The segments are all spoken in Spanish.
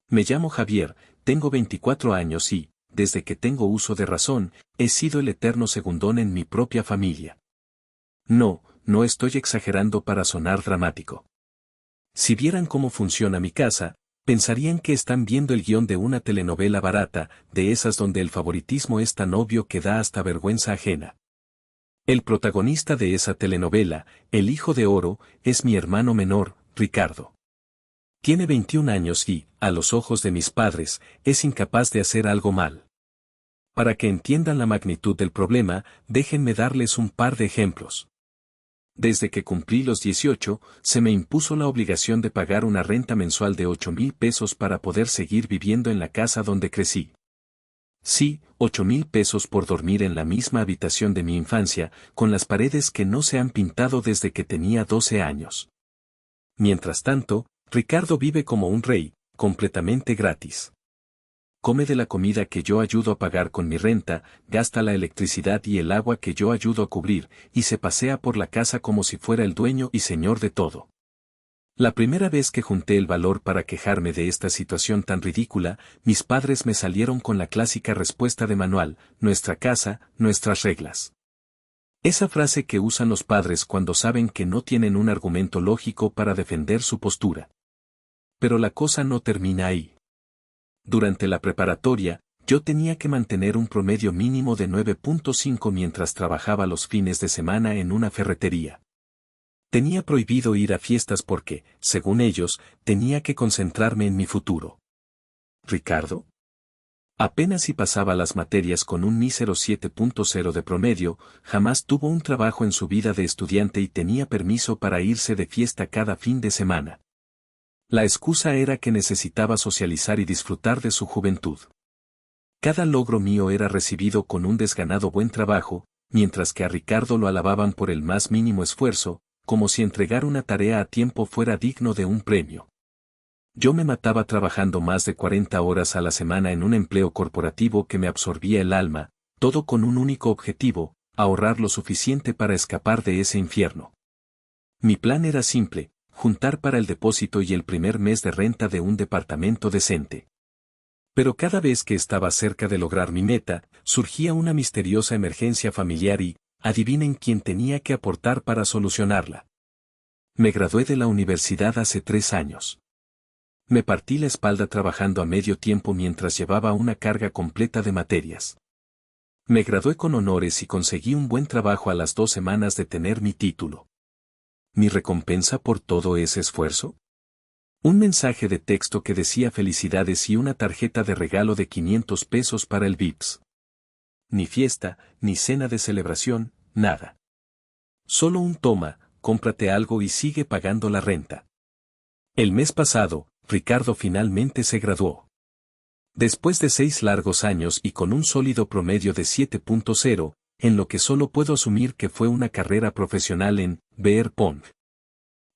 Me llamo Javier, tengo 24 años y, desde que tengo uso de razón, he sido el eterno segundón en mi propia familia. No estoy exagerando para sonar dramático. Si vieran cómo funciona mi casa, pensarían que están viendo el guión de una telenovela barata, de esas donde el favoritismo es tan obvio que da hasta vergüenza ajena. El protagonista de esa telenovela, el hijo de oro, es mi hermano menor, Ricardo. Tiene 21 años y, a los ojos de mis padres, es incapaz de hacer algo mal. Para que entiendan la magnitud del problema, déjenme darles un par de ejemplos. Desde que cumplí los 18, se me impuso la obligación de pagar una renta mensual de 8,000 pesos para poder seguir viviendo en la casa donde crecí. Sí, 8,000 pesos por dormir en la misma habitación de mi infancia, con las paredes que no se han pintado desde que tenía 12 años. Mientras tanto, Ricardo vive como un rey, completamente gratis. Come de la comida que yo ayudo a pagar con mi renta, gasta la electricidad y el agua que yo ayudo a cubrir, y se pasea por la casa como si fuera el dueño y señor de todo. La primera vez que junté el valor para quejarme de esta situación tan ridícula, mis padres me salieron con la clásica respuesta de manual: nuestra casa, nuestras reglas. Esa frase que usan los padres cuando saben que no tienen un argumento lógico para defender su postura. Pero la cosa no termina ahí. Durante la preparatoria, yo tenía que mantener un promedio mínimo de 9,5 mientras trabajaba los fines de semana en una ferretería. Tenía prohibido ir a fiestas porque, según ellos, tenía que concentrarme en mi futuro. ¿Ricardo? Apenas si pasaba las materias con un mísero 7,0 de promedio, jamás tuvo un trabajo en su vida de estudiante y tenía permiso para irse de fiesta cada fin de semana. La excusa era que necesitaba socializar y disfrutar de su juventud. Cada logro mío era recibido con un desganado buen trabajo, mientras que a Ricardo lo alababan por el más mínimo esfuerzo, como si entregar una tarea a tiempo fuera digno de un premio. Yo me mataba trabajando más de 40 horas a la semana en un empleo corporativo que me absorbía el alma, todo con un único objetivo: ahorrar lo suficiente para escapar de ese infierno. Mi plan era simple: juntar para el depósito y el primer mes de renta de un departamento decente. Pero cada vez que estaba cerca de lograr mi meta, surgía una misteriosa emergencia familiar y, adivinen quién tenía que aportar para solucionarla. Me gradué de la universidad hace 3 años. Me partí la espalda trabajando a medio tiempo mientras llevaba una carga completa de materias. Me gradué con honores y conseguí un buen trabajo a las 2 semanas de tener mi título. ¿Mi recompensa por todo ese esfuerzo? Un mensaje de texto que decía felicidades y una tarjeta de regalo de 500 pesos para el Vips. Ni fiesta, ni cena de celebración, nada. Solo un toma, cómprate algo y sigue pagando la renta. El mes pasado, Ricardo finalmente se graduó. Después de 6 largos años y con un sólido promedio de 7,0, en lo que solo puedo asumir que fue una carrera profesional en beer pong.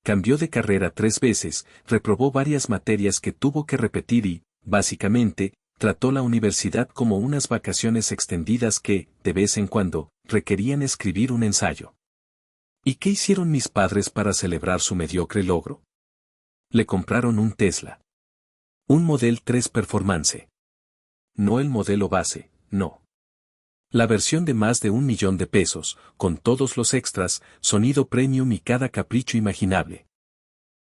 Cambió de carrera 3 veces, reprobó varias materias que tuvo que repetir y, básicamente, trató la universidad como unas vacaciones extendidas que, de vez en cuando, requerían escribir un ensayo. ¿Y qué hicieron mis padres para celebrar su mediocre logro? Le compraron un Tesla. Un Model 3 Performance. No el modelo base, no. La versión de más de 1 millón de pesos, con todos los extras, sonido premium y cada capricho imaginable.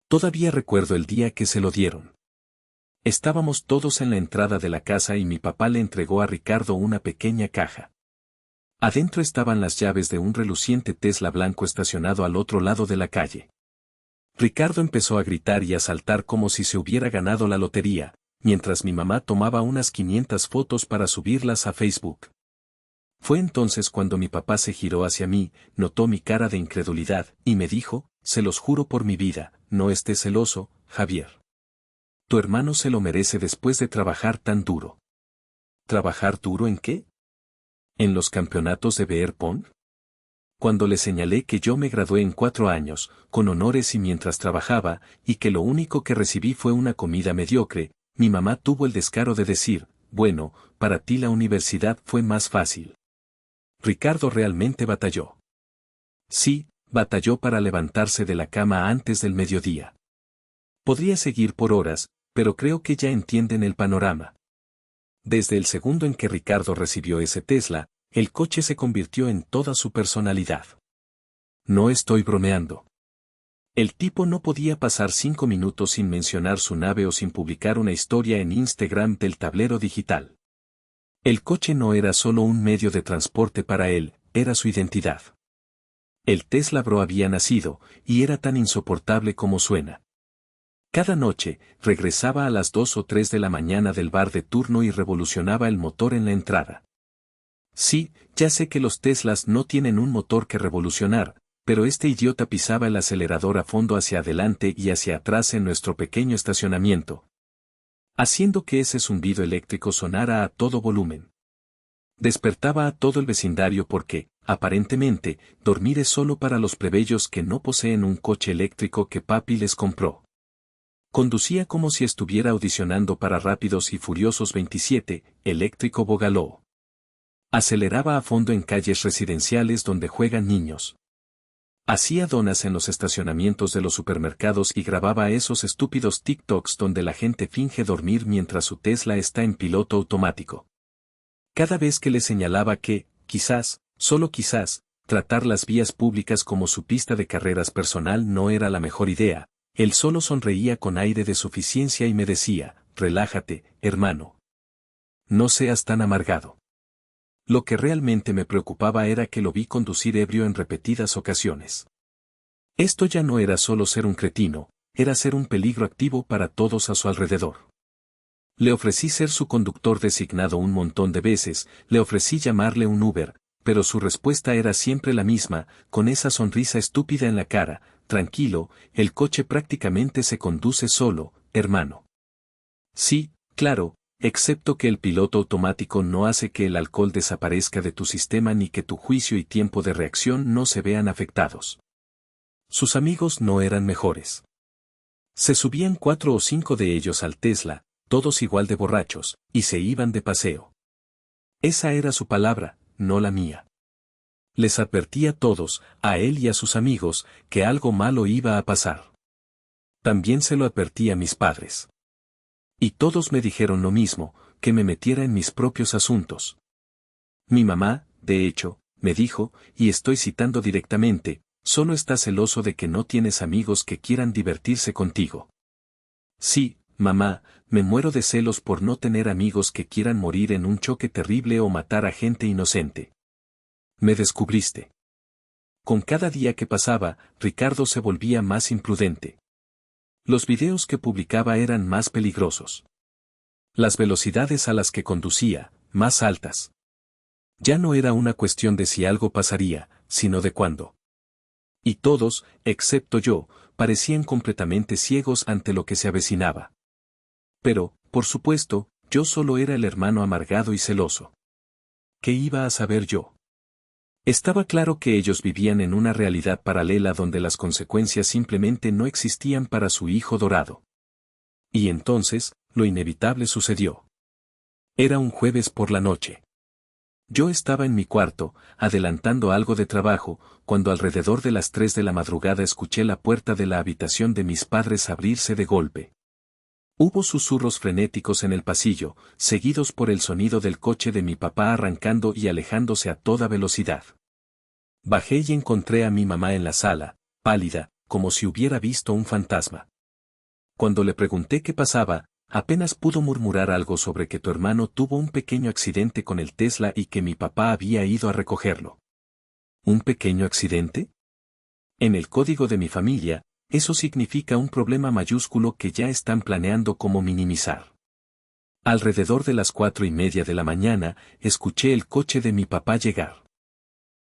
Todavía recuerdo el día que se lo dieron. Estábamos todos en la entrada de la casa y mi papá le entregó a Ricardo una pequeña caja. Adentro estaban las llaves de un reluciente Tesla blanco estacionado al otro lado de la calle. Ricardo empezó a gritar y a saltar como si se hubiera ganado la lotería, mientras mi mamá tomaba unas 500 fotos para subirlas a Facebook. Fue entonces cuando mi papá se giró hacia mí, notó mi cara de incredulidad, y me dijo: se los juro por mi vida, no estés celoso, Javier. Tu hermano se lo merece después de trabajar tan duro. ¿Trabajar duro en qué? ¿En los campeonatos de beer pong? Cuando le señalé que yo me gradué en 4 años, con honores y mientras trabajaba, y que lo único que recibí fue una comida mediocre, mi mamá tuvo el descaro de decir: bueno, para ti la universidad fue más fácil. Ricardo realmente batalló. Sí, batalló para levantarse de la cama antes del mediodía. Podría seguir por horas, pero creo que ya entienden el panorama. Desde el segundo en que Ricardo recibió ese Tesla, el coche se convirtió en toda su personalidad. No estoy bromeando. El tipo no podía pasar 5 minutos sin mencionar su nave o sin publicar una historia en Instagram del tablero digital. El coche no era solo un medio de transporte para él, era su identidad. El Tesla Bro había nacido, y era tan insoportable como suena. Cada noche, regresaba a las 2 o 3 de la mañana del bar de turno y revolucionaba el motor en la entrada. Sí, ya sé que los Teslas no tienen un motor que revolucionar, pero este idiota pisaba el acelerador a fondo hacia adelante y hacia atrás en nuestro pequeño estacionamiento, haciendo que ese zumbido eléctrico sonara a todo volumen. Despertaba a todo el vecindario porque, aparentemente, dormir es solo para los plebeyos que no poseen un coche eléctrico que papi les compró. Conducía como si estuviera audicionando para Rápidos y Furiosos 27, eléctrico Bogaló. Aceleraba a fondo en calles residenciales donde juegan niños. Hacía donas en los estacionamientos de los supermercados y grababa esos estúpidos TikToks donde la gente finge dormir mientras su Tesla está en piloto automático. Cada vez que le señalaba que, quizás, solo quizás, tratar las vías públicas como su pista de carreras personal no era la mejor idea, él solo sonreía con aire de suficiencia y me decía, relájate, hermano. No seas tan amargado. Lo que realmente me preocupaba era que lo vi conducir ebrio en repetidas ocasiones. Esto ya no era solo ser un cretino, era ser un peligro activo para todos a su alrededor. Le ofrecí ser su conductor designado un montón de veces, le ofrecí llamarle un Uber, pero su respuesta era siempre la misma, con esa sonrisa estúpida en la cara, tranquilo, el coche prácticamente se conduce solo, hermano. Sí, claro, excepto que el piloto automático no hace que el alcohol desaparezca de tu sistema ni que tu juicio y tiempo de reacción no se vean afectados. Sus amigos no eran mejores. Se subían 4 o 5 de ellos al Tesla, todos igual de borrachos, y se iban de paseo. Esa era su palabra, no la mía. Les advertí a todos, a él y a sus amigos, que algo malo iba a pasar. También se lo advertí a mis padres. Y todos me dijeron lo mismo, que me metiera en mis propios asuntos. Mi mamá, de hecho, me dijo, y estoy citando directamente, solo estás celoso de que no tienes amigos que quieran divertirse contigo. Sí, mamá, me muero de celos por no tener amigos que quieran morir en un choque terrible o matar a gente inocente. Me descubriste. Con cada día que pasaba, Ricardo se volvía más imprudente. Los videos que publicaba eran más peligrosos. Las velocidades a las que conducía, más altas. Ya no era una cuestión de si algo pasaría, sino de cuándo. Y todos, excepto yo, parecían completamente ciegos ante lo que se avecinaba. Pero, por supuesto, yo solo era el hermano amargado y celoso. ¿Qué iba a saber yo? Estaba claro que ellos vivían en una realidad paralela donde las consecuencias simplemente no existían para su hijo dorado. Y entonces, lo inevitable sucedió. Era un jueves por la noche. Yo estaba en mi cuarto, adelantando algo de trabajo, cuando alrededor de las 3 de la madrugada escuché la puerta de la habitación de mis padres abrirse de golpe. Hubo susurros frenéticos en el pasillo, seguidos por el sonido del coche de mi papá arrancando y alejándose a toda velocidad. Bajé y encontré a mi mamá en la sala, pálida, como si hubiera visto un fantasma. Cuando le pregunté qué pasaba, apenas pudo murmurar algo sobre que tu hermano tuvo un pequeño accidente con el Tesla y que mi papá había ido a recogerlo. ¿Un pequeño accidente? En el código de mi familia, eso significa un problema mayúsculo que ya están planeando cómo minimizar. Alrededor de las 4:30 de la mañana, escuché el coche de mi papá llegar.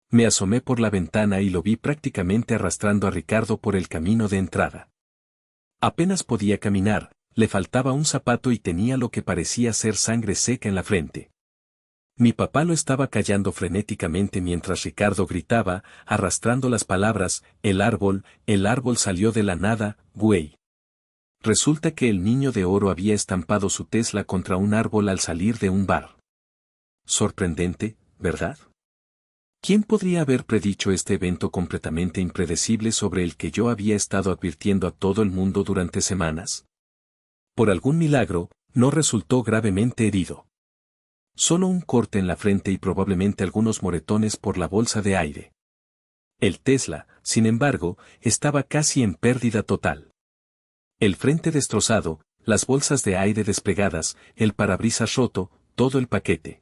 Me asomé por la ventana y lo vi prácticamente arrastrando a Ricardo por el camino de entrada. Apenas podía caminar, le faltaba un zapato y tenía lo que parecía ser sangre seca en la frente. Mi papá lo estaba callando frenéticamente mientras Ricardo gritaba, arrastrando las palabras, el árbol salió de la nada, güey. Resulta que el niño de oro había estampado su Tesla contra un árbol al salir de un bar. Sorprendente, ¿verdad? ¿Quién podría haber predicho este evento completamente impredecible sobre el que yo había estado advirtiendo a todo el mundo durante semanas? Por algún milagro, no resultó gravemente herido. Solo un corte en la frente y probablemente algunos moretones por la bolsa de aire. El Tesla, sin embargo, estaba casi en pérdida total. El frente destrozado, las bolsas de aire desplegadas, el parabrisas roto, todo el paquete.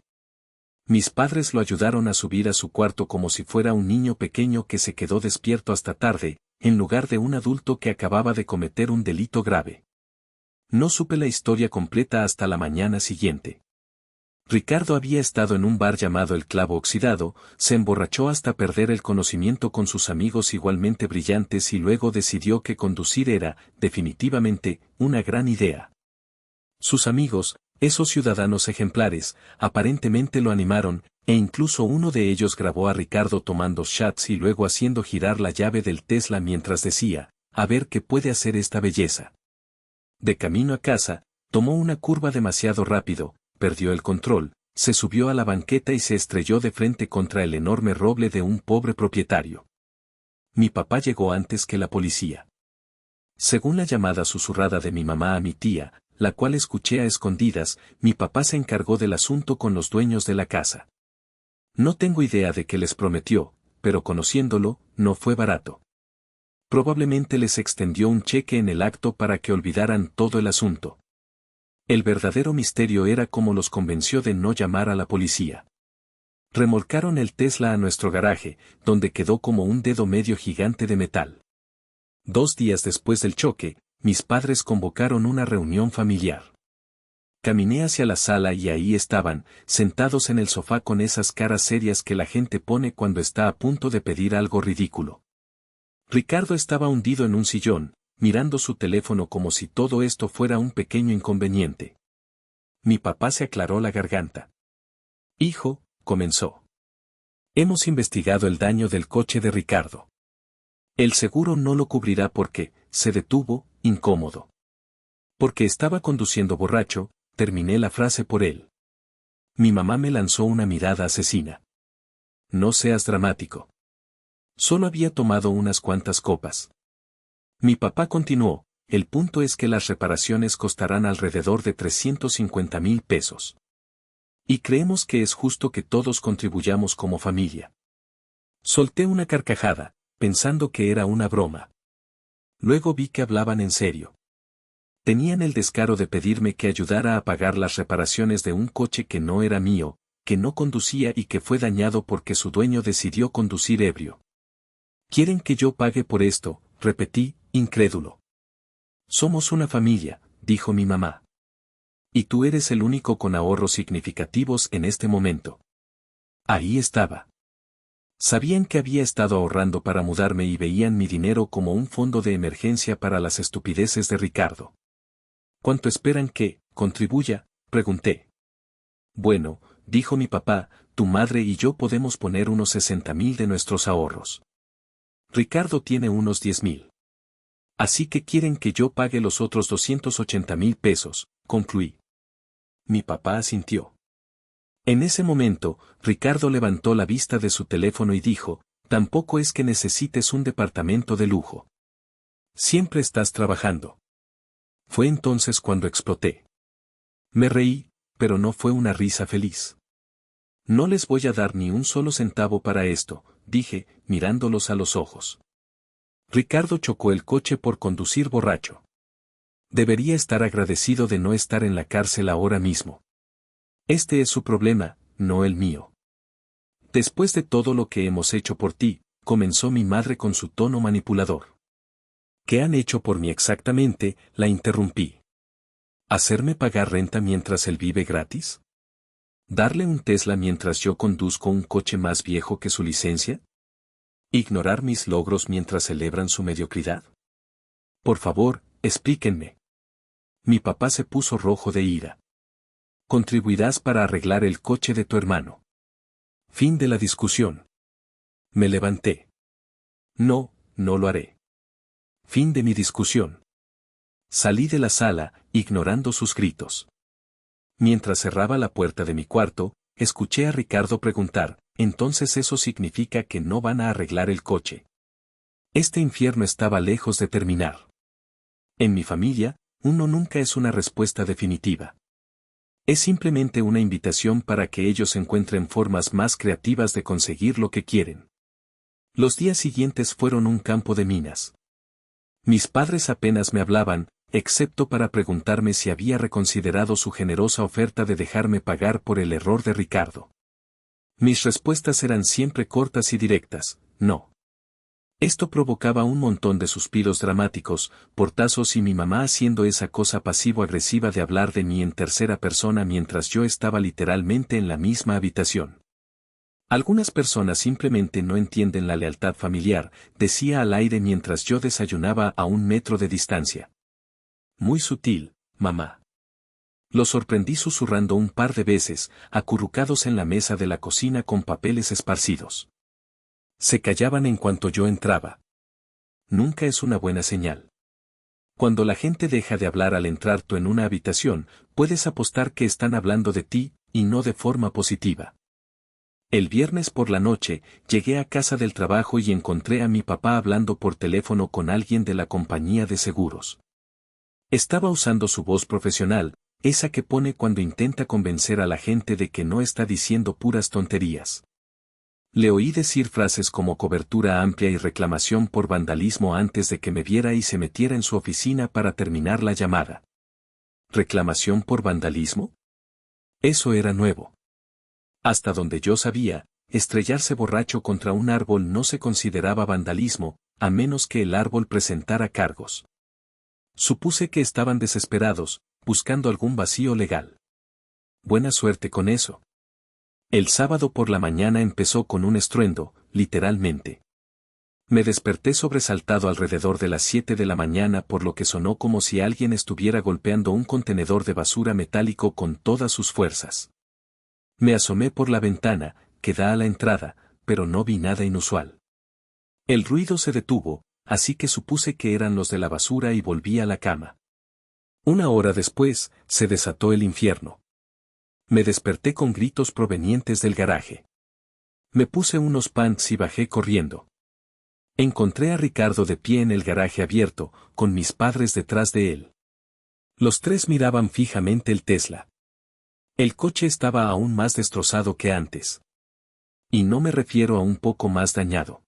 Mis padres lo ayudaron a subir a su cuarto como si fuera un niño pequeño que se quedó despierto hasta tarde, en lugar de un adulto que acababa de cometer un delito grave. No supe la historia completa hasta la mañana siguiente. Ricardo había estado en un bar llamado El Clavo Oxidado, se emborrachó hasta perder el conocimiento con sus amigos igualmente brillantes y luego decidió que conducir era, definitivamente, una gran idea. Sus amigos, esos ciudadanos ejemplares, aparentemente lo animaron, e incluso uno de ellos grabó a Ricardo tomando shots y luego haciendo girar la llave del Tesla mientras decía, a ver qué puede hacer esta belleza. De camino a casa, tomó una curva demasiado rápido, perdió el control, se subió a la banqueta y se estrelló de frente contra el enorme roble de un pobre propietario. Mi papá llegó antes que la policía. Según la llamada susurrada de mi mamá a mi tía, la cual escuché a escondidas, mi papá se encargó del asunto con los dueños de la casa. No tengo idea de qué les prometió, pero conociéndolo, no fue barato. Probablemente les extendió un cheque en el acto para que olvidaran todo el asunto. El verdadero misterio era cómo los convenció de no llamar a la policía. Remolcaron el Tesla a nuestro garaje, donde quedó como un dedo medio gigante de metal. 2 días después del choque, mis padres convocaron una reunión familiar. Caminé hacia la sala y ahí estaban, sentados en el sofá con esas caras serias que la gente pone cuando está a punto de pedir algo ridículo. Ricardo estaba hundido en un sillón, mirando su teléfono como si todo esto fuera un pequeño inconveniente. Mi papá se aclaró la garganta. Hijo, comenzó. Hemos investigado el daño del coche de Ricardo. El seguro no lo cubrirá porque, se detuvo, incómodo. Porque estaba conduciendo borracho, terminé la frase por él. Mi mamá me lanzó una mirada asesina. No seas dramático. Solo había tomado unas cuantas copas. Mi papá continuó, el punto es que las reparaciones costarán alrededor de 350,000 pesos. Y creemos que es justo que todos contribuyamos como familia. Solté una carcajada, pensando que era una broma. Luego vi que hablaban en serio. Tenían el descaro de pedirme que ayudara a pagar las reparaciones de un coche que no era mío, que no conducía y que fue dañado porque su dueño decidió conducir ebrio. ¿Quieren que yo pague por esto?, repetí, incrédulo. Somos una familia, dijo mi mamá. Y tú eres el único con ahorros significativos en este momento. Ahí estaba. Sabían que había estado ahorrando para mudarme y veían mi dinero como un fondo de emergencia para las estupideces de Ricardo. ¿Cuánto esperan que contribuya?, pregunté. Bueno, dijo mi papá, tu madre y yo podemos poner unos 60,000 de nuestros ahorros. Ricardo tiene unos 10,000. Así que quieren que yo pague los otros 280,000 pesos, concluí. Mi papá asintió. En ese momento, Ricardo levantó la vista de su teléfono y dijo, tampoco es que necesites un departamento de lujo. Siempre estás trabajando. Fue entonces cuando exploté. Me reí, pero no fue una risa feliz. No les voy a dar ni un solo centavo para esto, dije, mirándolos a los ojos. Ricardo chocó el coche por conducir borracho. Debería estar agradecido de no estar en la cárcel ahora mismo. Este es su problema, no el mío. Después de todo lo que hemos hecho por ti, comenzó mi madre con su tono manipulador. ¿Qué han hecho por mí exactamente?, la interrumpí. ¿Hacerme pagar renta mientras él vive gratis? ¿Darle un Tesla mientras yo conduzco un coche más viejo que su licencia? ¿Ignorar mis logros mientras celebran su mediocridad? Por favor, explíquenme. Mi papá se puso rojo de ira. Contribuirás para arreglar el coche de tu hermano. Fin de la discusión. Me levanté. No, no lo haré. Fin de mi discusión. Salí de la sala, ignorando sus gritos. Mientras cerraba la puerta de mi cuarto, escuché a Ricardo preguntar, ¿entonces eso significa que no van a arreglar el coche? Este infierno estaba lejos de terminar. En mi familia, uno nunca es una respuesta definitiva. Es simplemente una invitación para que ellos encuentren formas más creativas de conseguir lo que quieren. Los días siguientes fueron un campo de minas. Mis padres apenas me hablaban, excepto para preguntarme si había reconsiderado su generosa oferta de dejarme pagar por el error de Ricardo. Mis respuestas eran siempre cortas y directas, no. Esto provocaba un montón de suspiros dramáticos, portazos y mi mamá haciendo esa cosa pasivo-agresiva de hablar de mí en tercera persona mientras yo estaba literalmente en la misma habitación. Algunas personas simplemente no entienden la lealtad familiar, decía al aire mientras yo desayunaba a 1 metro de distancia. Muy sutil, mamá. Lo sorprendí susurrando un par de veces, acurrucados en la mesa de la cocina con papeles esparcidos. Se callaban en cuanto yo entraba. Nunca es una buena señal. Cuando la gente deja de hablar al entrar tú en una habitación, puedes apostar que están hablando de ti, y no de forma positiva. El viernes por la noche, llegué a casa del trabajo y encontré a mi papá hablando por teléfono con alguien de la compañía de seguros. Estaba usando su voz profesional, esa que pone cuando intenta convencer a la gente de que no está diciendo puras tonterías. Le oí decir frases como cobertura amplia y reclamación por vandalismo antes de que me viera y se metiera en su oficina para terminar la llamada. ¿Reclamación por vandalismo? Eso era nuevo. Hasta donde yo sabía, estrellarse borracho contra un árbol no se consideraba vandalismo, a menos que el árbol presentara cargos. Supuse que estaban desesperados, buscando algún vacío legal. Buena suerte con eso. El sábado por la mañana empezó con un estruendo, literalmente. Me desperté sobresaltado alrededor de las 7 de la mañana por lo que sonó como si alguien estuviera golpeando un contenedor de basura metálico con todas sus fuerzas. Me asomé por la ventana, que da a la entrada, pero no vi nada inusual. El ruido se detuvo, así que supuse que eran los de la basura y volví a la cama. 1 hora después, se desató el infierno. Me desperté con gritos provenientes del garaje. Me puse unos pants y bajé corriendo. Encontré a Ricardo de pie en el garaje abierto, con mis padres detrás de él. Los tres miraban fijamente el Tesla. El coche estaba aún más destrozado que antes. Y no me refiero a un poco más dañado.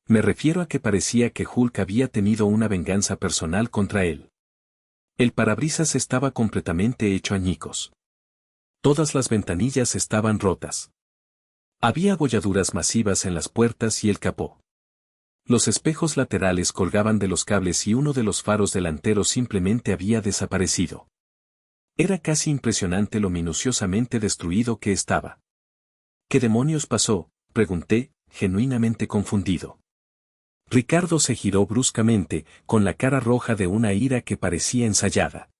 Me refiero a que parecía que Hulk había tenido una venganza personal contra él. El parabrisas estaba completamente hecho añicos. Todas las ventanillas estaban rotas. Había abolladuras masivas en las puertas y el capó. Los espejos laterales colgaban de los cables y uno de los faros delanteros simplemente había desaparecido. Era casi impresionante lo minuciosamente destruido que estaba. ¿Qué demonios pasó?, pregunté, genuinamente confundido. Ricardo se giró bruscamente, con la cara roja de una ira que parecía ensayada.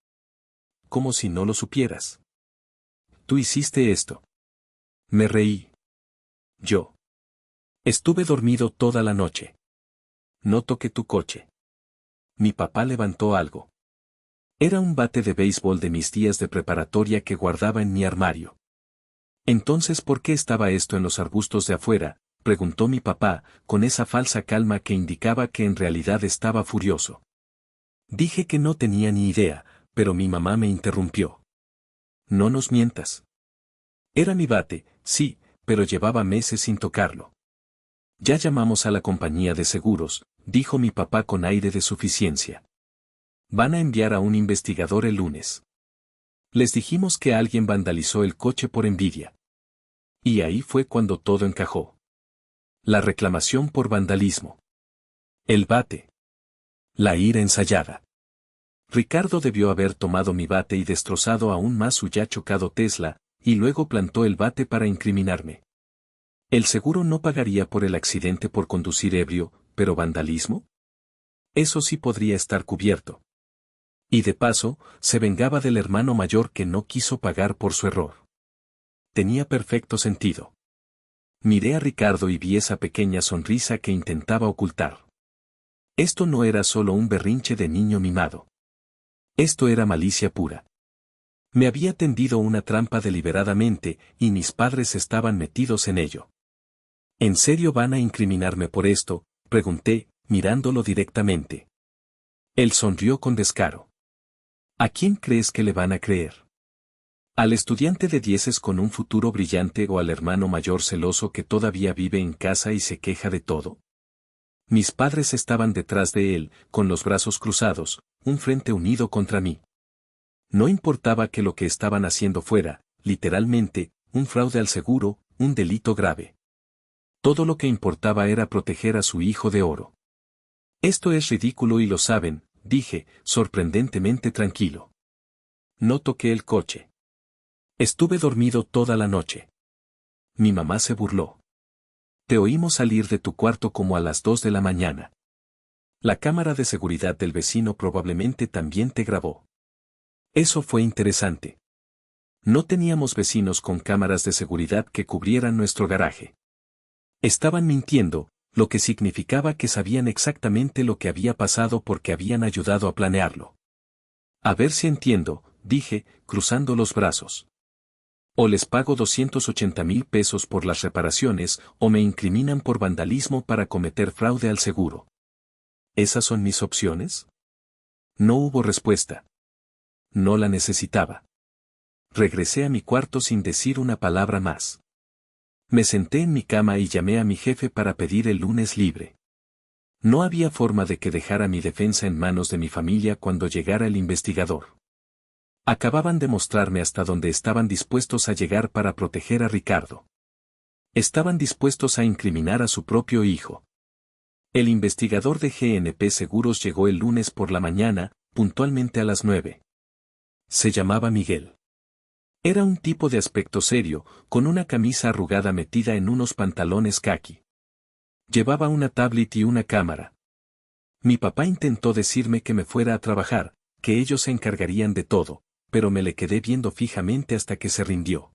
Como si no lo supieras. Tú hiciste esto. Me reí. Yo. Estuve dormido toda la noche. No toqué tu coche. Mi papá levantó algo. Era un bate de béisbol de mis días de preparatoria que guardaba en mi armario. Entonces, ¿por qué estaba esto en los arbustos de afuera?, preguntó mi papá, con esa falsa calma que indicaba que en realidad estaba furioso. Dije que no tenía ni idea, pero mi mamá me interrumpió. No nos mientas. Era mi bate, sí, pero llevaba meses sin tocarlo. Ya llamamos a la compañía de seguros, dijo mi papá con aire de suficiencia. Van a enviar a un investigador el lunes. Les dijimos que alguien vandalizó el coche por envidia. Y ahí fue cuando todo encajó. La reclamación por vandalismo. El bate. La ira ensayada. Ricardo debió haber tomado mi bate y destrozado aún más su ya chocado Tesla, y luego plantó el bate para incriminarme. El seguro no pagaría por el accidente por conducir ebrio, pero ¿vandalismo? Eso sí podría estar cubierto. Y de paso, se vengaba del hermano mayor que no quiso pagar por su error. Tenía perfecto sentido. Miré a Ricardo y vi esa pequeña sonrisa que intentaba ocultar. Esto no era solo un berrinche de niño mimado. Esto era malicia pura. Me había tendido una trampa deliberadamente, y mis padres estaban metidos en ello. ¿En serio van a incriminarme por esto?, pregunté, mirándolo directamente. Él sonrió con descaro. ¿A quién crees que le van a creer? ¿Al estudiante de dieces con un futuro brillante o al hermano mayor celoso que todavía vive en casa y se queja de todo? Mis padres estaban detrás de él, con los brazos cruzados, un frente unido contra mí. No importaba que lo que estaban haciendo fuera, literalmente, un fraude al seguro, un delito grave. Todo lo que importaba era proteger a su hijo de oro. Esto es ridículo y lo saben, dije, sorprendentemente tranquilo. No toqué el coche. Estuve dormido toda la noche. Mi mamá se burló. Te oímos salir de tu cuarto como a las 2 de la mañana. La cámara de seguridad del vecino probablemente también te grabó. Eso fue interesante. No teníamos vecinos con cámaras de seguridad que cubrieran nuestro garaje. Estaban mintiendo, lo que significaba que sabían exactamente lo que había pasado porque habían ayudado a planearlo. A ver si entiendo, dije, cruzando los brazos. O les pago 280,000 pesos por las reparaciones, o me incriminan por vandalismo para cometer fraude al seguro. ¿Esas son mis opciones? No hubo respuesta. No la necesitaba. Regresé a mi cuarto sin decir una palabra más. Me senté en mi cama y llamé a mi jefe para pedir el lunes libre. No había forma de que dejara mi defensa en manos de mi familia cuando llegara el investigador. Acababan de mostrarme hasta dónde estaban dispuestos a llegar para proteger a Ricardo. Estaban dispuestos a incriminar a su propio hijo. El investigador de GNP Seguros llegó el lunes por la mañana, puntualmente a las 9. Se llamaba Miguel. Era un tipo de aspecto serio, con una camisa arrugada metida en unos pantalones caqui. Llevaba una tablet y una cámara. Mi papá intentó decirme que me fuera a trabajar, que ellos se encargarían de todo, pero me le quedé viendo fijamente hasta que se rindió.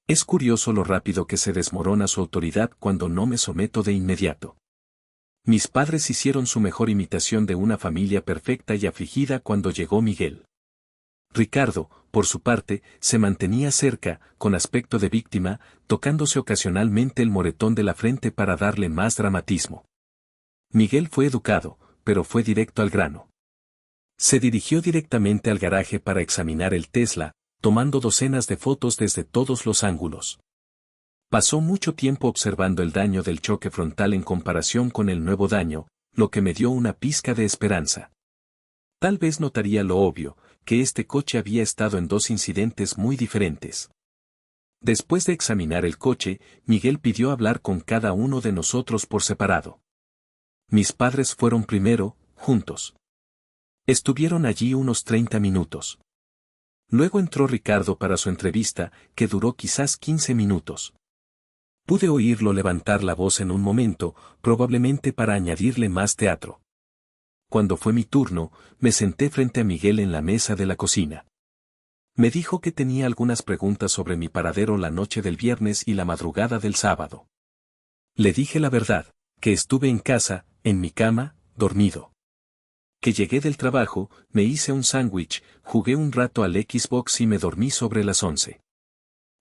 Es curioso lo rápido que se desmorona su autoridad cuando no me someto de inmediato. Mis padres hicieron su mejor imitación de una familia perfecta y afligida cuando llegó Miguel. Ricardo, por su parte, se mantenía cerca, con aspecto de víctima, tocándose ocasionalmente el moretón de la frente para darle más dramatismo. Miguel fue educado, pero fue directo al grano. Se dirigió directamente al garaje para examinar el Tesla, tomando docenas de fotos desde todos los ángulos. Pasó mucho tiempo observando el daño del choque frontal en comparación con el nuevo daño, lo que me dio una pizca de esperanza. Tal vez notaría lo obvio, que este coche había estado en 2 incidentes muy diferentes. Después de examinar el coche, Miguel pidió hablar con cada uno de nosotros por separado. Mis padres fueron primero, juntos. Estuvieron allí unos 30 minutos. Luego entró Ricardo para su entrevista, que duró quizás 15 minutos. Pude oírlo levantar la voz en un momento, probablemente para añadirle más teatro. Cuando fue mi turno, me senté frente a Miguel en la mesa de la cocina. Me dijo que tenía algunas preguntas sobre mi paradero la noche del viernes y la madrugada del sábado. Le dije la verdad, que estuve en casa, en mi cama, dormido. Que llegué del trabajo, me hice un sándwich, jugué un rato al Xbox y me dormí sobre las 11.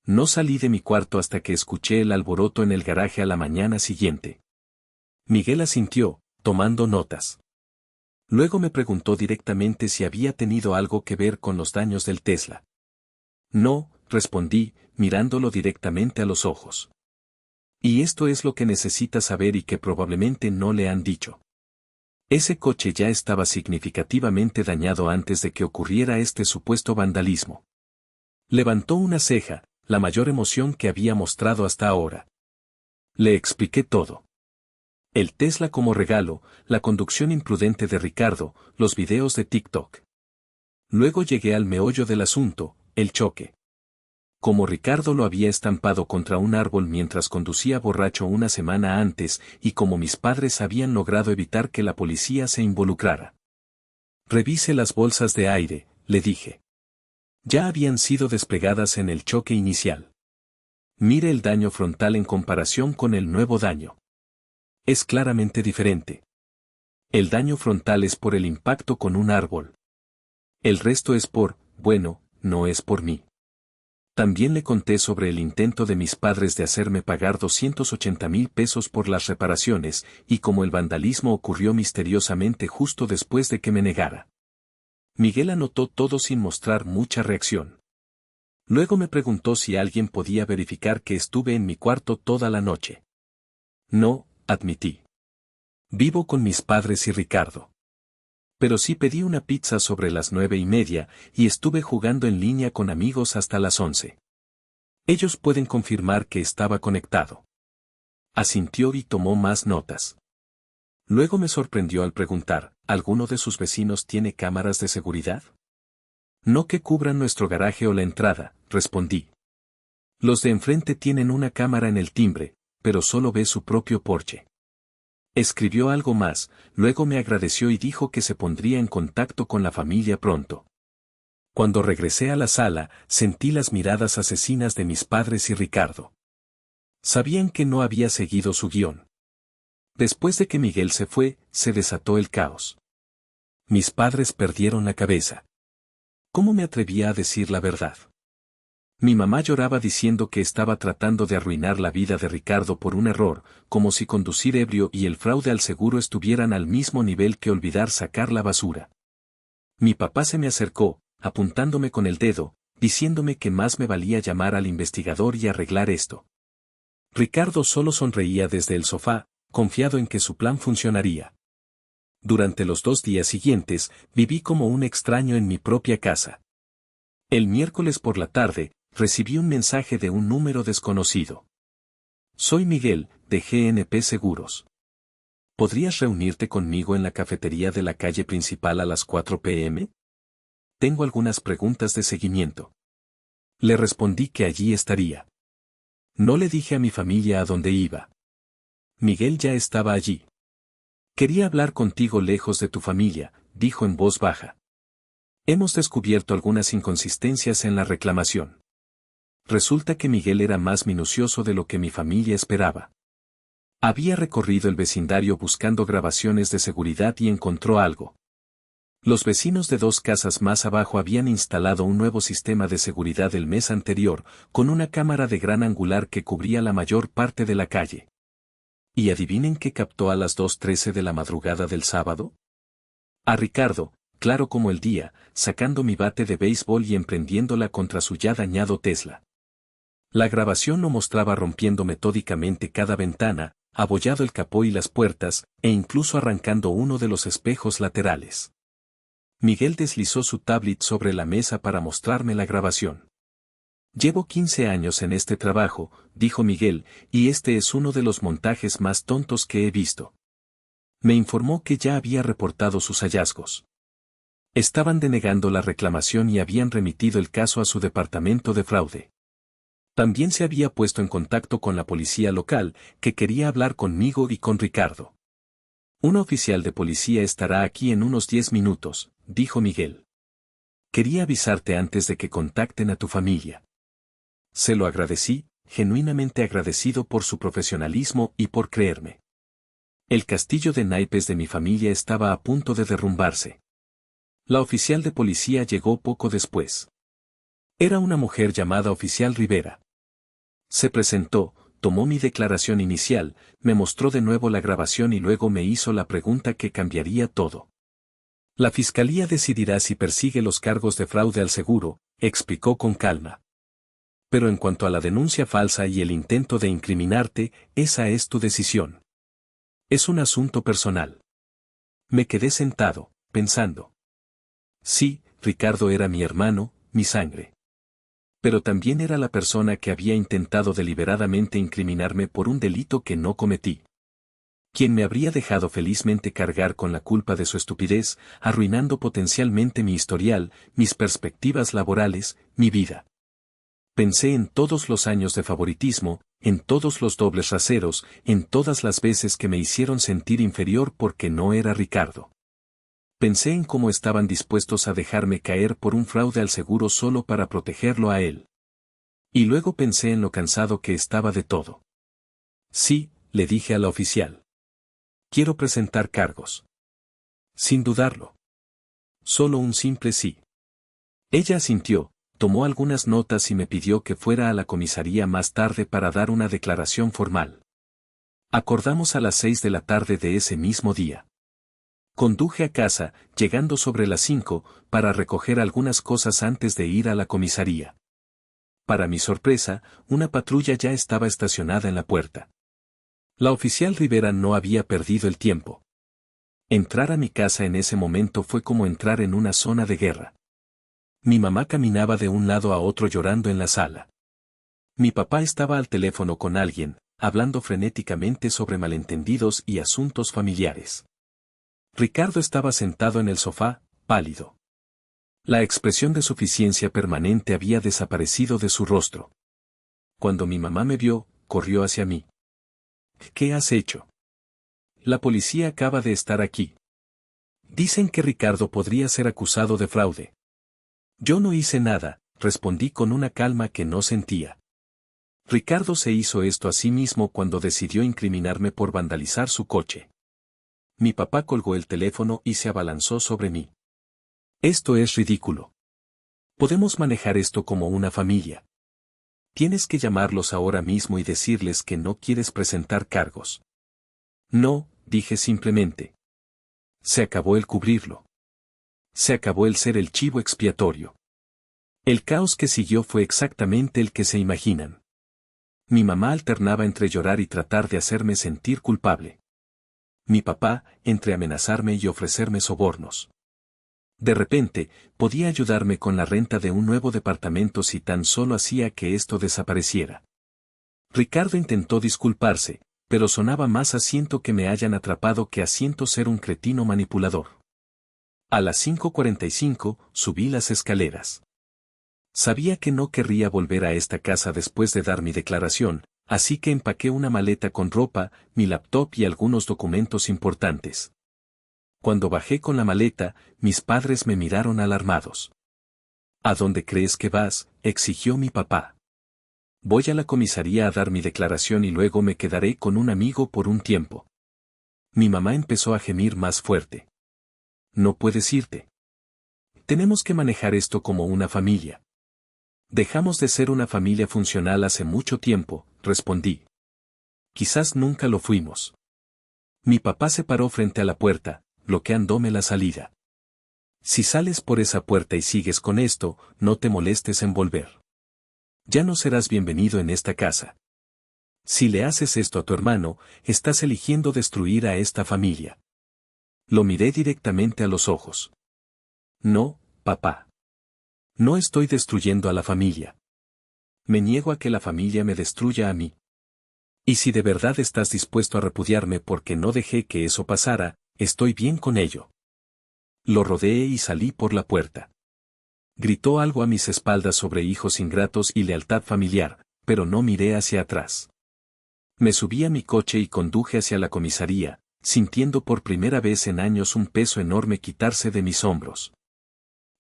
No salí de mi cuarto hasta que escuché el alboroto en el garaje a la mañana siguiente. Miguel asintió, tomando notas. Luego me preguntó directamente si había tenido algo que ver con los daños del Tesla. No, respondí, mirándolo directamente a los ojos. Y esto es lo que necesita saber y que probablemente no le han dicho. Ese coche ya estaba significativamente dañado antes de que ocurriera este supuesto vandalismo. Levantó una ceja, la mayor emoción que había mostrado hasta ahora. Le expliqué todo. El Tesla como regalo, la conducción imprudente de Ricardo, los videos de TikTok. Luego llegué al meollo del asunto, el choque. Como Ricardo lo había estampado contra un árbol mientras conducía borracho una semana antes, y como mis padres habían logrado evitar que la policía se involucrara. Revise las bolsas de aire, le dije. Ya habían sido desplegadas en el choque inicial. Mire el daño frontal en comparación con el nuevo daño. Es claramente diferente. El daño frontal es por el impacto con un árbol. El resto es bueno, no es por mí. También le conté sobre el intento de mis padres de hacerme pagar 280,000 pesos por las reparaciones, y cómo el vandalismo ocurrió misteriosamente justo después de que me negara. Miguel anotó todo sin mostrar mucha reacción. Luego me preguntó si alguien podía verificar que estuve en mi cuarto toda la noche. No, admití. Vivo con mis padres y Ricardo. Pero sí pedí una pizza sobre las 9:30 y estuve jugando en línea con amigos hasta las 11. Ellos pueden confirmar que estaba conectado. Asintió y tomó más notas. Luego me sorprendió al preguntar, ¿alguno de sus vecinos tiene cámaras de seguridad? No que cubran nuestro garaje o la entrada, respondí. Los de enfrente tienen una cámara en el timbre, pero solo ve su propio porche. Escribió algo más, luego me agradeció y dijo que se pondría en contacto con la familia pronto. Cuando regresé a la sala, sentí las miradas asesinas de mis padres y Ricardo. Sabían que no había seguido su guión. Después de que Miguel se fue, se desató el caos. Mis padres perdieron la cabeza. ¿Cómo me atrevía a decir la verdad? Mi mamá lloraba diciendo que estaba tratando de arruinar la vida de Ricardo por un error, como si conducir ebrio y el fraude al seguro estuvieran al mismo nivel que olvidar sacar la basura. Mi papá se me acercó, apuntándome con el dedo, diciéndome que más me valía llamar al investigador y arreglar esto. Ricardo solo sonreía desde el sofá, confiado en que su plan funcionaría. Durante los 2 días siguientes, viví como un extraño en mi propia casa. El miércoles por la tarde, recibí un mensaje de un número desconocido. Soy Miguel, de GNP Seguros. ¿Podrías reunirte conmigo en la cafetería de la calle principal a las 4 p.m? Tengo algunas preguntas de seguimiento. Le respondí que allí estaría. No le dije a mi familia a dónde iba. Miguel ya estaba allí. Quería hablar contigo lejos de tu familia, dijo en voz baja. Hemos descubierto algunas inconsistencias en la reclamación. Resulta que Miguel era más minucioso de lo que mi familia esperaba. Había recorrido el vecindario buscando grabaciones de seguridad y encontró algo. Los vecinos de 2 casas más abajo habían instalado un nuevo sistema de seguridad el mes anterior, con una cámara de gran angular que cubría la mayor parte de la calle. ¿Y adivinen qué captó a las 2:13 de la madrugada del sábado? A Ricardo, claro como el día, sacando mi bate de béisbol y emprendiéndola contra su ya dañado Tesla. La grabación lo mostraba rompiendo metódicamente cada ventana, abollado el capó y las puertas, e incluso arrancando uno de los espejos laterales. Miguel deslizó su tablet sobre la mesa para mostrarme la grabación. Llevo 15 años en este trabajo, dijo Miguel, y este es uno de los montajes más tontos que he visto. Me informó que ya había reportado sus hallazgos. Estaban denegando la reclamación y habían remitido el caso a su departamento de fraude. También se había puesto en contacto con la policía local, que quería hablar conmigo y con Ricardo. Un oficial de policía estará aquí en unos 10 minutos, dijo Miguel. Quería avisarte antes de que contacten a tu familia. Se lo agradecí, genuinamente agradecido por su profesionalismo y por creerme. El castillo de naipes de mi familia estaba a punto de derrumbarse. La oficial de policía llegó poco después. Era una mujer llamada Oficial Rivera. Se presentó, tomó mi declaración inicial, me mostró de nuevo la grabación y luego me hizo la pregunta que cambiaría todo. La fiscalía decidirá si persigue los cargos de fraude al seguro, explicó con calma. Pero en cuanto a la denuncia falsa y el intento de incriminarte, esa es tu decisión. Es un asunto personal. Me quedé sentado, pensando. Sí, Ricardo era mi hermano, mi sangre. Pero también era la persona que había intentado deliberadamente incriminarme por un delito que no cometí. Quien me habría dejado felizmente cargar con la culpa de su estupidez, arruinando potencialmente mi historial, mis perspectivas laborales, mi vida. Pensé en todos los años de favoritismo, en todos los dobles raseros, en todas las veces que me hicieron sentir inferior porque no era Ricardo. Pensé en cómo estaban dispuestos a dejarme caer por un fraude al seguro solo para protegerlo a él. Y luego pensé en lo cansado que estaba de todo. Sí, le dije a la oficial. Quiero presentar cargos. Sin dudarlo. Solo un simple sí. Ella asintió, tomó algunas notas y me pidió que fuera a la comisaría más tarde para dar una declaración formal. Acordamos a las 6 de la tarde de ese mismo día. Conduje a casa, llegando sobre las 5, para recoger algunas cosas antes de ir a la comisaría. Para mi sorpresa, una patrulla ya estaba estacionada en la puerta. La oficial Rivera no había perdido el tiempo. Entrar a mi casa en ese momento fue como entrar en una zona de guerra. Mi mamá caminaba de un lado a otro llorando en la sala. Mi papá estaba al teléfono con alguien, hablando frenéticamente sobre malentendidos y asuntos familiares. Ricardo estaba sentado en el sofá, pálido. La expresión de suficiencia permanente había desaparecido de su rostro. Cuando mi mamá me vio, corrió hacia mí. ¿Qué has hecho? La policía acaba de estar aquí. Dicen que Ricardo podría ser acusado de fraude. Yo no hice nada, respondí con una calma que no sentía. Ricardo se hizo esto a sí mismo cuando decidió incriminarme por vandalizar su coche. Mi papá colgó el teléfono y se abalanzó sobre mí. Esto es ridículo. Podemos manejar esto como una familia. Tienes que llamarlos ahora mismo y decirles que no quieres presentar cargos. No, dije simplemente. Se acabó el cubrirlo. Se acabó el ser el chivo expiatorio. El caos que siguió fue exactamente el que se imaginan. Mi mamá alternaba entre llorar y tratar de hacerme sentir culpable. Mi papá, entre amenazarme y ofrecerme sobornos. De repente, podía ayudarme con la renta de un nuevo departamento si tan solo hacía que esto desapareciera. Ricardo intentó disculparse, pero sonaba más a siento que me hayan atrapado que a siento ser un cretino manipulador. A las 5:45, subí las escaleras. Sabía que no querría volver a esta casa después de dar mi declaración, así que empaqué una maleta con ropa, mi laptop y algunos documentos importantes. Cuando bajé con la maleta, mis padres me miraron alarmados. ¿A dónde crees que vas?, exigió mi papá. Voy a la comisaría a dar mi declaración y luego me quedaré con un amigo por un tiempo. Mi mamá empezó a gemir más fuerte. No puedes irte. Tenemos que manejar esto como una familia. Dejamos de ser una familia funcional hace mucho tiempo, respondí. Quizás nunca lo fuimos. Mi papá se paró frente a la puerta, bloqueándome la salida. Si sales por esa puerta y sigues con esto, no te molestes en volver. Ya no serás bienvenido en esta casa. Si le haces esto a tu hermano, estás eligiendo destruir a esta familia. Lo miré directamente a los ojos. No, papá. No estoy destruyendo a la familia. Me niego a que la familia me destruya a mí. Y si de verdad estás dispuesto a repudiarme porque no dejé que eso pasara, estoy bien con ello. Lo rodeé y salí por la puerta. Gritó algo a mis espaldas sobre hijos ingratos y lealtad familiar, pero no miré hacia atrás. Me subí a mi coche y conduje hacia la comisaría, sintiendo por primera vez en años un peso enorme quitarse de mis hombros.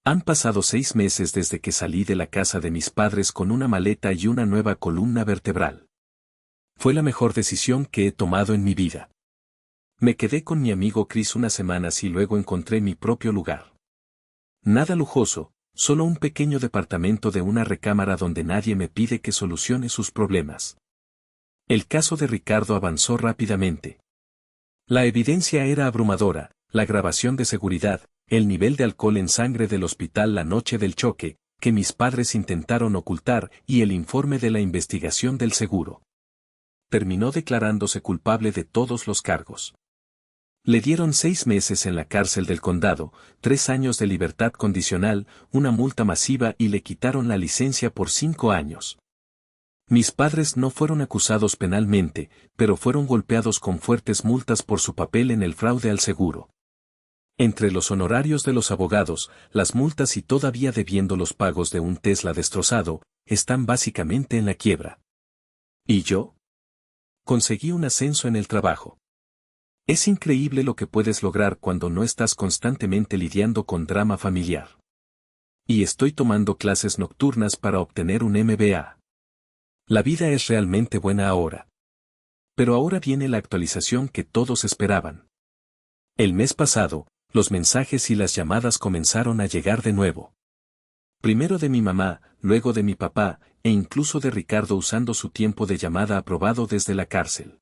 Han pasado 6 meses desde que salí de la casa de mis padres con una maleta y una nueva columna vertebral. Fue la mejor decisión que he tomado en mi vida. Me quedé con mi amigo Chris unas semanas y luego encontré mi propio lugar. Nada lujoso, solo un pequeño departamento de una recámara donde nadie me pide que solucione sus problemas. El caso de Ricardo avanzó rápidamente. La evidencia era abrumadora, la grabación de seguridad, el nivel de alcohol en sangre del hospital la noche del choque, que mis padres intentaron ocultar, y el informe de la investigación del seguro. Terminó declarándose culpable de todos los cargos. Le dieron 6 meses en la cárcel del condado, 3 años de libertad condicional, una multa masiva y le quitaron la licencia por 5 años. Mis padres no fueron acusados penalmente, pero fueron golpeados con fuertes multas por su papel en el fraude al seguro. Entre los honorarios de los abogados, las multas y todavía debiendo los pagos de un Tesla destrozado, están básicamente en la quiebra. ¿Y yo? Conseguí un ascenso en el trabajo. Es increíble lo que puedes lograr cuando no estás constantemente lidiando con drama familiar. Y estoy tomando clases nocturnas para obtener un MBA. La vida es realmente buena ahora. Pero ahora viene la actualización que todos esperaban. El mes pasado, los mensajes y las llamadas comenzaron a llegar de nuevo. Primero de mi mamá, luego de mi papá, e incluso de Ricardo usando su tiempo de llamada aprobado desde la cárcel.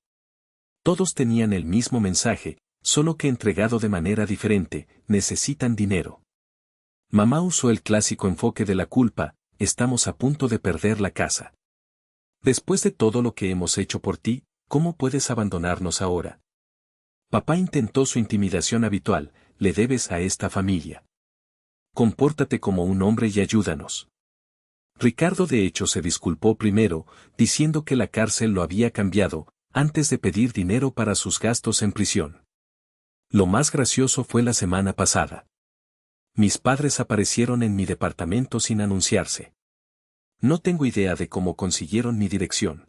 Todos tenían el mismo mensaje: Solo que entregado de manera diferente, necesitan dinero. Mamá usó el clásico enfoque de la culpa, estamos a punto de perder la casa. Después de todo lo que hemos hecho por ti, ¿cómo puedes abandonarnos ahora? Papá intentó su intimidación habitual, le debes a esta familia. Compórtate como un hombre y ayúdanos. Ricardo de hecho se disculpó primero, diciendo que la cárcel lo había cambiado, antes de pedir dinero para sus gastos en prisión. Lo más gracioso fue la semana pasada. Mis padres aparecieron en mi departamento sin anunciarse. No tengo idea de cómo consiguieron mi dirección.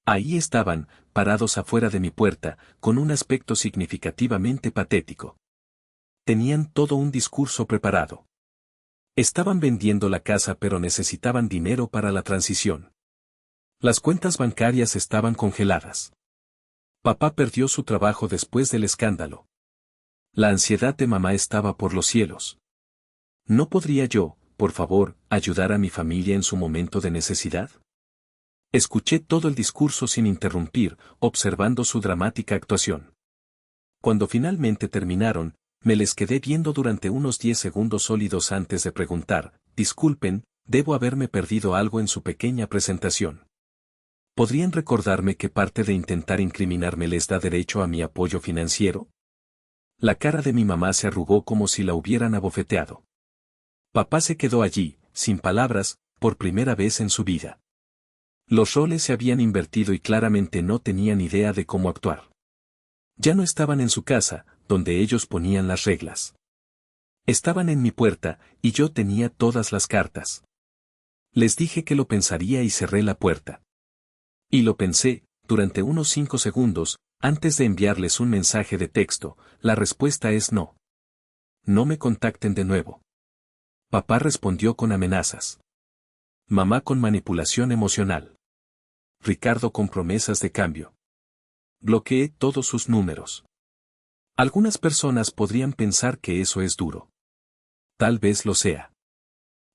Ahí estaban, parados afuera de mi puerta, con un aspecto significativamente patético. Tenían todo un discurso preparado. Estaban vendiendo la casa pero necesitaban dinero para la transición. Las cuentas bancarias estaban congeladas. Papá perdió su trabajo después del escándalo. La ansiedad de mamá estaba por los cielos. ¿No podría yo, por favor, ayudar a mi familia en su momento de necesidad? Escuché todo el discurso sin interrumpir, observando su dramática actuación. Cuando finalmente terminaron, me les quedé viendo durante unos 10 segundos sólidos antes de preguntar, disculpen, debo haberme perdido algo en su pequeña presentación. ¿Podrían recordarme qué parte de intentar incriminarme les da derecho a mi apoyo financiero? La cara de mi mamá se arrugó como si la hubieran abofeteado. Papá se quedó allí, sin palabras, por primera vez en su vida. Los roles se habían invertido y claramente no tenían idea de cómo actuar. Ya no estaban en su casa, donde ellos ponían las reglas. Estaban en mi puerta, y yo tenía todas las cartas. Les dije que lo pensaría y cerré la puerta. Y lo pensé, durante unos 5 segundos, antes de enviarles un mensaje de texto, la respuesta es no. No me contacten de nuevo. Papá respondió con amenazas. Mamá con manipulación emocional. Ricardo con promesas de cambio. Bloqueé todos sus números. Algunas personas podrían pensar que eso es duro. Tal vez lo sea.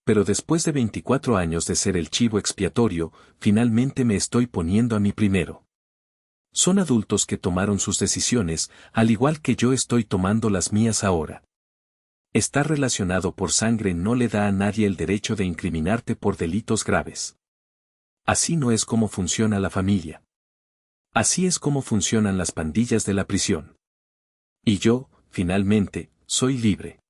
Pero después de 24 años de ser el chivo expiatorio, finalmente me estoy poniendo a mí primero. Son adultos que tomaron sus decisiones, al igual que yo estoy tomando las mías ahora. Estar relacionado por sangre no le da a nadie el derecho de incriminarte por delitos graves. Así no es como funciona la familia. Así es como funcionan las pandillas de la prisión. Y yo, finalmente, soy libre.